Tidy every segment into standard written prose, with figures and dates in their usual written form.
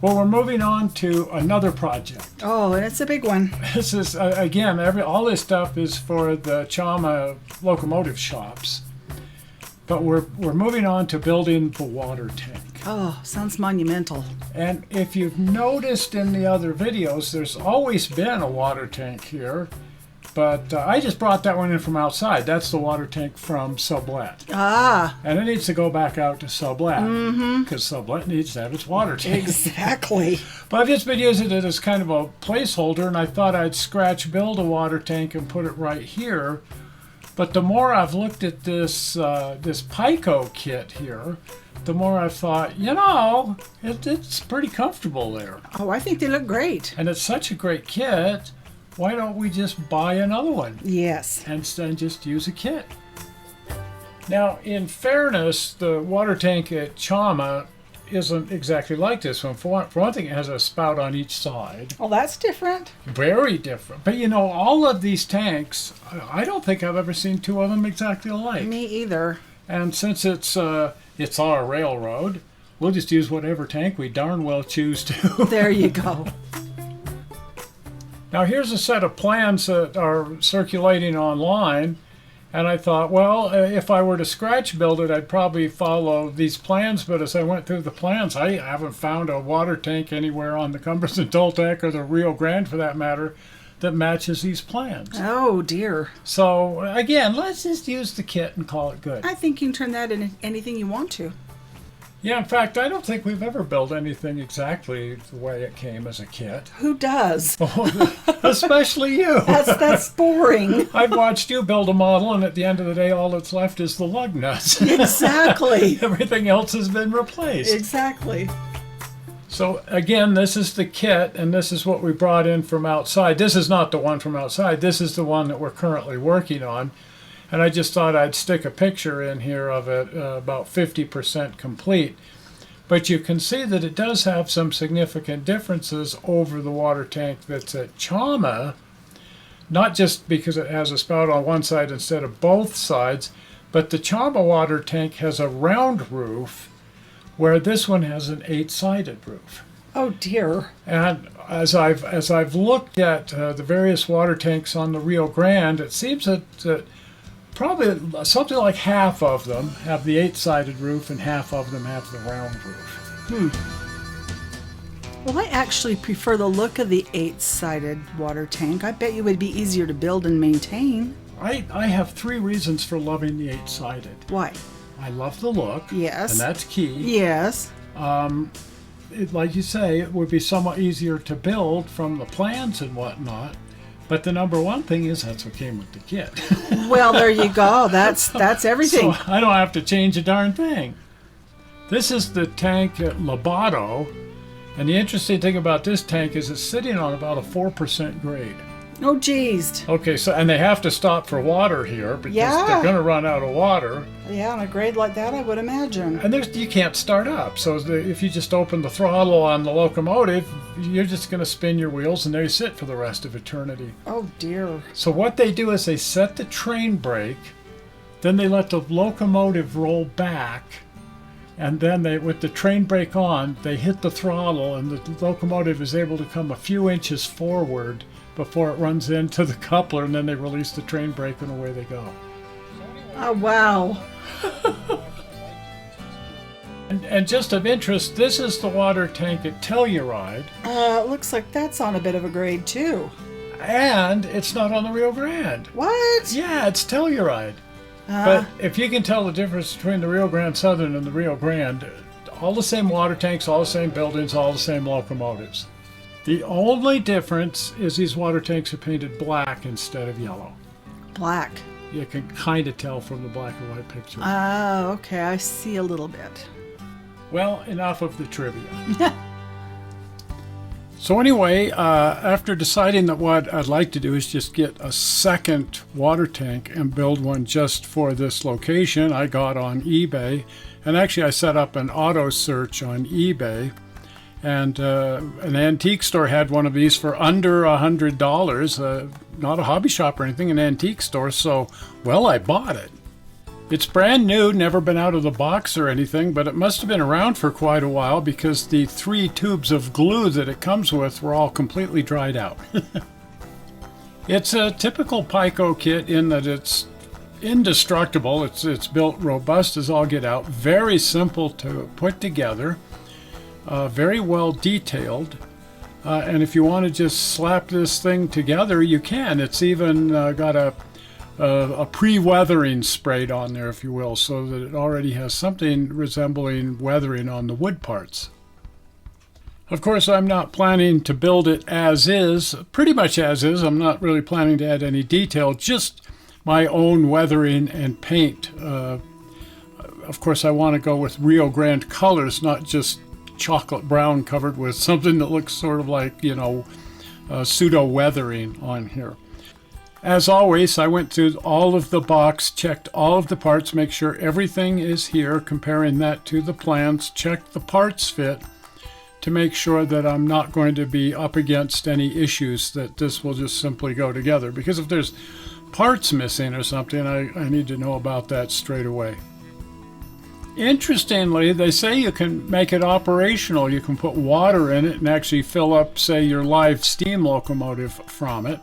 Well, we're moving on to another project. Oh, and it's a big one. This is, again, all this stuff is for the Chama locomotive shops. But we're moving on to building the water tank. Oh, sounds monumental. And if you've noticed in the other videos, there's always been a water tank here. But I just brought that one in from outside. That's the water tank from Sublet. Ah. And it needs to go back out to Sublet. Because Sublet needs to have its water tank. Exactly. But I've just been using it as kind of a placeholder, and I thought I'd scratch build a water tank and put it right here. But the more I've looked at this Piko kit here, the more I've thought, it's pretty comfortable there. Oh, I think they look great. And it's such a great kit. Why don't we just buy another one? Yes. And then just use a kit. Now, in fairness, the water tank at Chama isn't exactly like this one. For one thing, it has a spout on each side. Oh, that's different. Very different. But all of these tanks, I don't think I've ever seen two of them exactly alike. Me either. And since it's our railroad, we'll just use whatever tank we darn well choose to. There you go. Now here's a set of plans that are circulating online, and I thought, well, if I were to scratch build it, I'd probably follow these plans, but as I went through the plans, I haven't found a water tank anywhere on the Cumberland Toltec or the Rio Grande, for that matter, that matches these plans. Oh, dear. So, again, let's just use the kit and call it good. I think you can turn that into anything you want to. Yeah, in fact, I don't think we've ever built anything exactly the way it came as a kit. Who does? Especially you. That's boring. I've watched you build a model, and at the end of the day, all that's left is the lug nuts. Exactly. Everything else has been replaced. Exactly. So, again, this is the kit, and this is what we brought in from outside. This is not the one from outside. This is the one that we're currently working on. And I just thought I'd stick a picture in here of it about 50% complete. But you can see that it does have some significant differences over the water tank that's at Chama, not just because it has a spout on one side instead of both sides, but the Chama water tank has a round roof, where this one has an 8-sided roof. Oh, dear. And as I've looked at the various water tanks on the Rio Grande, it seems that probably something like half of them have the 8-sided roof and half of them have the round roof. Well, I actually prefer the look of the 8-sided water tank. I bet you it would be easier to build and maintain. I have 3 reasons for loving the 8-sided. Why? I love the look. Yes. And that's key. Yes. Like you say, it would be somewhat easier to build from the plans and whatnot. But the number one thing is that's what came with the kit. Well, there you go. That's everything. So I don't have to change a darn thing. This is the tank at Lobato, and the interesting thing about this tank is it's sitting on about a 4% grade. Oh, geez. Okay, so and they have to stop for water here because they're going to run out of water. Yeah, on a grade like that, I would imagine. And you can't start up. So if you just open the throttle on the locomotive, you're just going to spin your wheels and there you sit for the rest of eternity. Oh, dear. So what they do is they set the train brake, then they let the locomotive roll back, and then with the train brake on, they hit the throttle and the locomotive is able to come a few inches forward before it runs into the coupler, and then they release the train brake and away they go. Oh, wow. And just of interest, this is the water tank at Telluride. Looks like that's on a bit of a grade, too. And it's not on the Rio Grande. What? Yeah, it's Telluride. But if you can tell the difference between the Rio Grande Southern and the Rio Grande, all the same water tanks, all the same buildings, all the same locomotives. The only difference is these water tanks are painted black instead of yellow. Black. You can kind of tell from the black and white picture. Oh, okay. I see a little bit. Well, enough of the trivia. So anyway, after deciding that what I'd like to do is just get a second water tank and build one just for this location, I got on eBay. And actually I set up an auto search on eBay. And an antique store had one of these for under $100, not a hobby shop or anything, an antique store. So, well, I bought it. It's brand new, never been out of the box or anything, but it must have been around for quite a while because the 3 tubes of glue that it comes with were all completely dried out. It's a typical Piko kit in that it's indestructible. It's built robust as all get out, very simple to put together, very well detailed. And if you want to just slap this thing together, you can. It's even got a pre-weathering sprayed on there, if you will, so that it already has something resembling weathering on the wood parts. Of course, I'm not planning to build it as is, pretty much as is. I'm not really planning to add any detail, just my own weathering and paint. Of course, I want to go with Rio Grande colors, not just chocolate brown covered with something that looks sort of like, pseudo weathering on here. As always, I went through all of the box, checked all of the parts, make sure everything is here, comparing that to the plans, checked the parts fit to make sure that I'm not going to be up against any issues, that this will just simply go together. Because if there's parts missing or something, I need to know about that straight away. Interestingly, they say you can make it operational. You can put water in it and actually fill up, say, your live steam locomotive from it.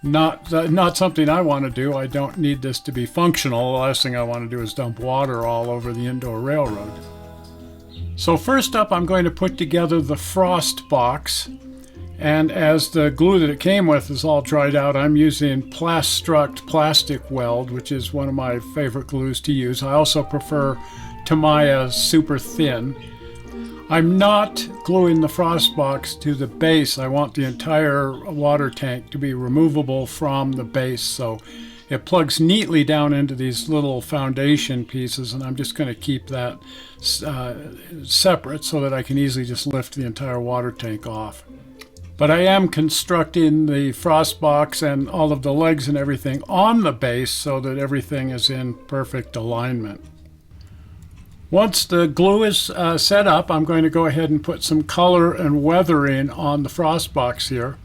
Not something I want to do. I don't need this to be functional. The last thing I want to do is dump water all over the indoor railroad. So first up, I'm going to put together the frost box. And as the glue that it came with is all dried out, I'm using Plastruct Plastic Weld, which is one of my favorite glues to use. I also prefer Tamiya Super Thin. I'm not gluing the frost box to the base. I want the entire water tank to be removable from the base, so it plugs neatly down into these little foundation pieces, and I'm just going to keep that separate so that I can easily just lift the entire water tank off. But I am constructing the frost box and all of the legs and everything on the base so that everything is in perfect alignment. Once the glue is set up, I'm going to go ahead and put some color and weathering on the frost box here.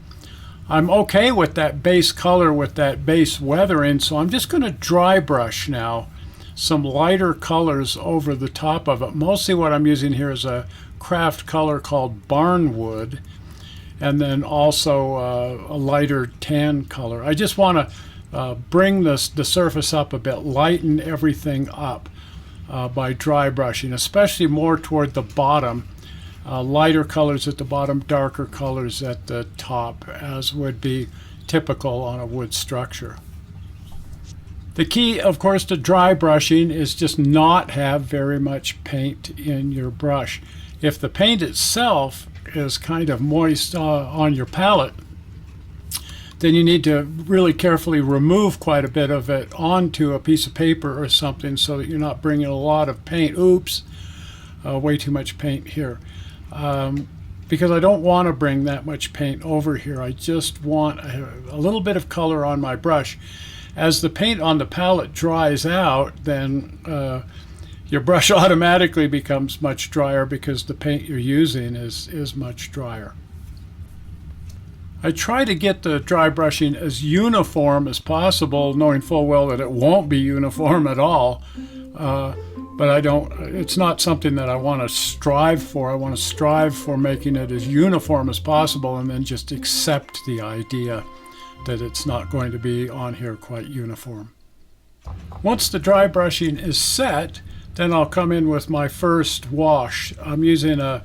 I'm okay with that base color, with that base weathering, so I'm just going to dry brush now some lighter colors over the top of it. Mostly what I'm using here is a craft color called Barnwood, and then also a lighter tan color. I just want to bring the surface up a bit, lighten everything up by dry brushing, especially more toward the bottom. Lighter colors at the bottom, darker colors at the top, as would be typical on a wood structure. The key, of course, to dry brushing is just not have very much paint in your brush. If the paint itself is kind of moist on your palette, then you need to really carefully remove quite a bit of it onto a piece of paper or something so that you're not bringing a lot of paint. Oops, way too much paint here. Because I don't want to bring that much paint over here. I just want a little bit of color on my brush. As the paint on the palette dries out, then your brush automatically becomes much drier because the paint you're using is much drier. I try to get the dry brushing as uniform as possible, knowing full well that it won't be uniform at all. But it's not something that I want to strive for. I want to strive for making it as uniform as possible and then just accept the idea that it's not going to be on here quite uniform. Once the dry brushing is set, then I'll come in with my first wash. I'm using a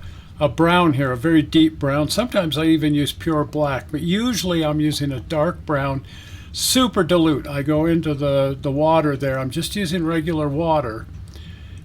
brown here, a very deep brown. Sometimes I even use pure black, but usually I'm using a dark brown, super dilute. I go into the water there. I'm just using regular water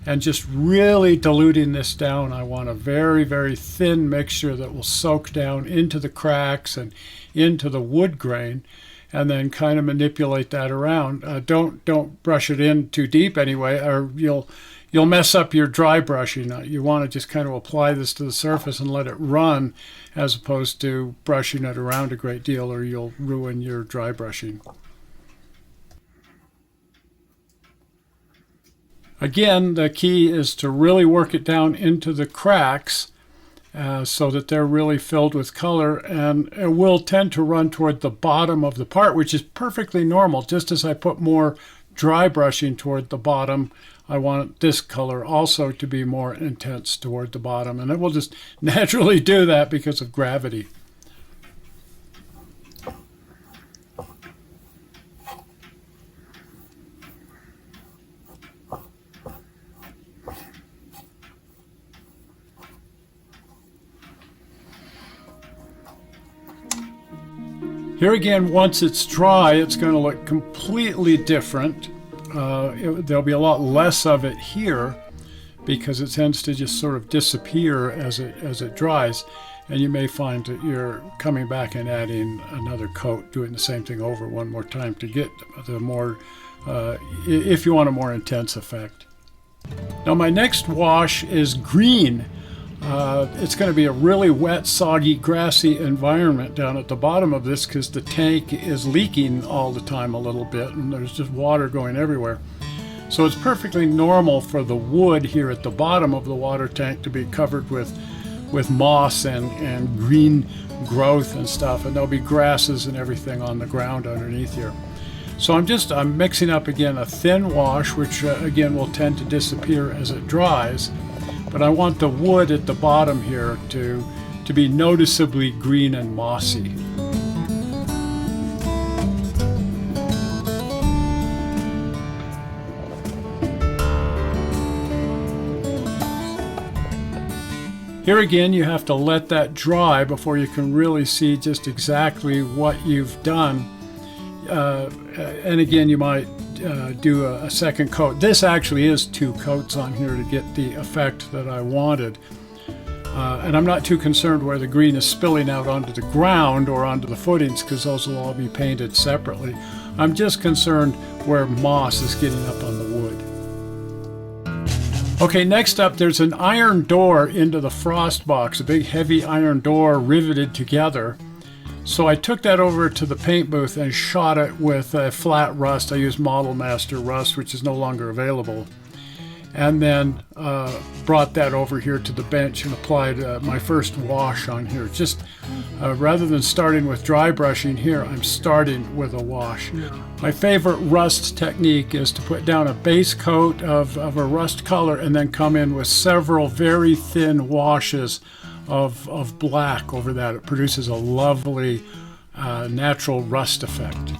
and just really diluting this down. I want a very, very thin mixture that will soak down into the cracks and into the wood grain, and then kind of manipulate that around. Don't brush it in too deep anyway, or you'll mess up your dry brushing. You want to just kind of apply this to the surface and let it run, as opposed to brushing it around a great deal, or you'll ruin your dry brushing. Again, the key is to really work it down into the cracks so that they're really filled with color, and it will tend to run toward the bottom of the part, which is perfectly normal. Just as I put more dry brushing toward the bottom, I want this color also to be more intense toward the bottom, and it will just naturally do that because of gravity. Here again, once it's dry, it's going to look completely different. There'll be a lot less of it here because it tends to just sort of disappear as it dries. And you may find that you're coming back and adding another coat, doing the same thing over one more time to get the more, if you want a more intense effect. Now my next wash is green. It's going to be a really wet, soggy, grassy environment down at the bottom of this because the tank is leaking all the time a little bit and there's just water going everywhere. So it's perfectly normal for the wood here at the bottom of the water tank to be covered with moss and green growth and stuff, and there'll be grasses and everything on the ground underneath here. So I'm mixing up again a thin wash, which again will tend to disappear as it dries. But I want the wood at the bottom here to be noticeably green and mossy. Here again, you have to let that dry before you can really see just exactly what you've done. And again, you might do a second coat. This actually is 2 coats on here to get the effect that I wanted. And I'm not too concerned where the green is spilling out onto the ground or onto the footings because those will all be painted separately. I'm just concerned where moss is getting up on the wood. Okay, next up there's an iron door into the frost box, a big heavy iron door riveted together. So I took that over to the paint booth and shot it with flat rust. I used Model Master rust, which is no longer available. And then brought that over here to the bench and applied my first wash on here. Just rather than starting with dry brushing here, I'm starting with a wash. My favorite rust technique is to put down a base coat of a rust color and then come in with several very thin washes of black over that. It produces a lovely natural rust effect.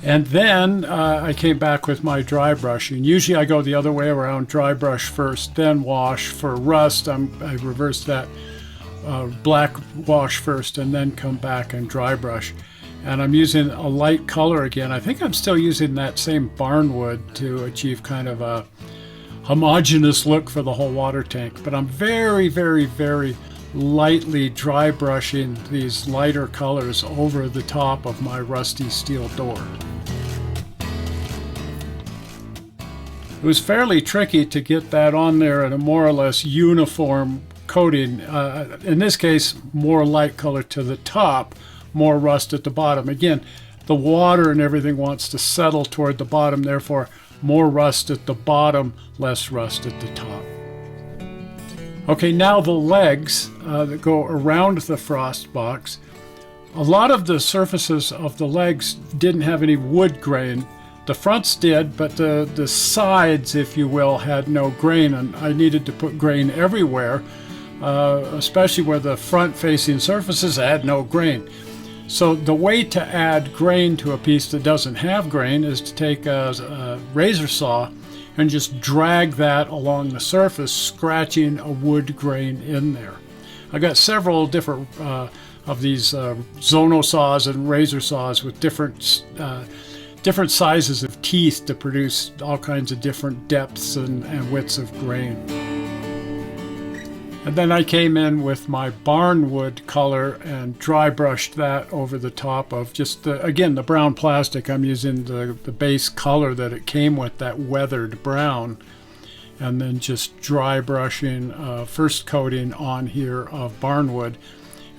And then I came back with my dry brushing. Usually I go the other way around, dry brush first, then wash. For rust, I reverse that, black wash first, and then come back and dry brush. And I'm using a light color again. I think I'm still using that same barnwood to achieve kind of a homogeneous look for the whole water tank. But I'm very, very, very lightly dry brushing these lighter colors over the top of my rusty steel door. It was fairly tricky to get that on there at a more or less uniform coating. In this case, more light color to the top, more rust at the bottom. Again, the water and everything wants to settle toward the bottom, therefore more rust at the bottom, less rust at the top. Okay, now the legs that go around the frost box. A lot of the surfaces of the legs didn't have any wood grain. The fronts did, but the sides, if you will, had no grain, and I needed to put grain everywhere, especially where the front-facing surfaces had no grain. So the way to add grain to a piece that doesn't have grain is to take a razor saw and just drag that along the surface, scratching a wood grain in there. I got several different of these Zono saws and razor saws with different sizes of teeth to produce all kinds of different depths and widths of grain. And then I came in with my barnwood color and dry brushed that over the top of just the brown plastic. I'm using the base color that it came with, that weathered brown, and then just dry brushing first coating on here of barnwood,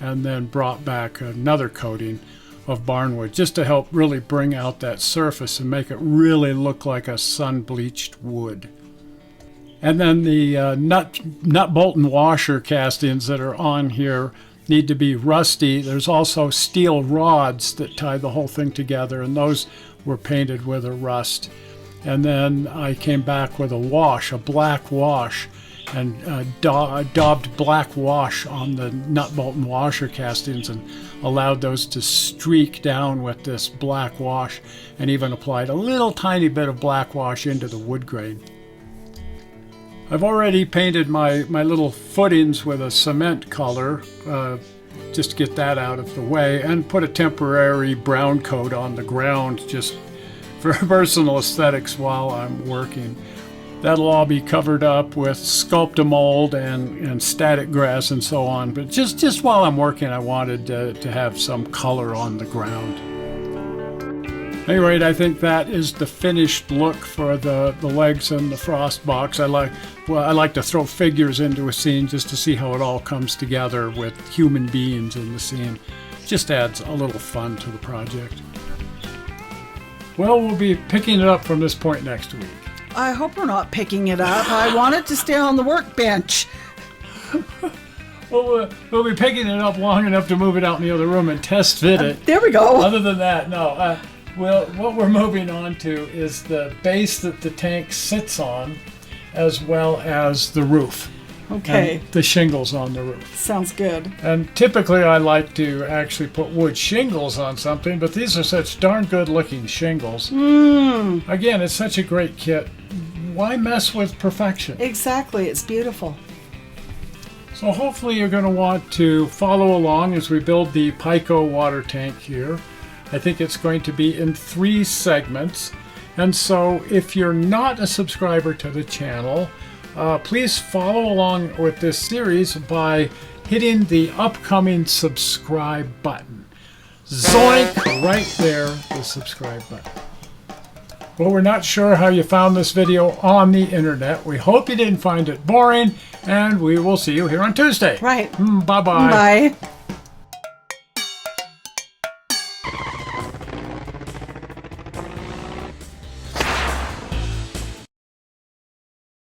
and then brought back another coating of barnwood just to help really bring out that surface and make it really look like a sun-bleached wood. And then the nut bolt and washer castings that are on here need to be rusty. There's also steel rods that tie the whole thing together, and those were painted with a rust. And then I came back with a wash, a black wash, and daubed black wash on the nut bolt and washer castings and allowed those to streak down with this black wash, and even applied a little tiny bit of black wash into the wood grain. I've already painted my little footings with a cement color, just to get that out of the way, and put a temporary brown coat on the ground just for personal aesthetics while I'm working. That'll all be covered up with Sculptamold and static grass and so on, but just while I'm working, I wanted to have some color on the ground. At any rate, I think that is the finished look for the legs and the frost box. I like to throw figures into a scene just to see how it all comes together with human beings in the scene. Just adds a little fun to the project. Well, we'll be picking it up from this point next week. I hope we're not picking it up. I want it to stay on the workbench. Well, we'll be picking it up long enough to move it out in the other room and test fit it. There we go. Other than that, no. Well, what we're moving on to is the base that the tank sits on, as well as the roof. Okay. And the shingles on the roof. Sounds good. And typically I like to actually put wood shingles on something, but these are such darn good looking shingles. Again, it's such a great kit. Why mess with perfection? Exactly. It's beautiful. So hopefully you're going to want to follow along as we build the Piko water tank here. I think it's going to be in 3 segments. And so if you're not a subscriber to the channel, please follow along with this series by hitting the upcoming subscribe button. Zoink! Right there, the subscribe button. Well, we're not sure how you found this video on the internet. We hope you didn't find it boring, and we will see you here on Tuesday. Right. Bye-bye. Bye.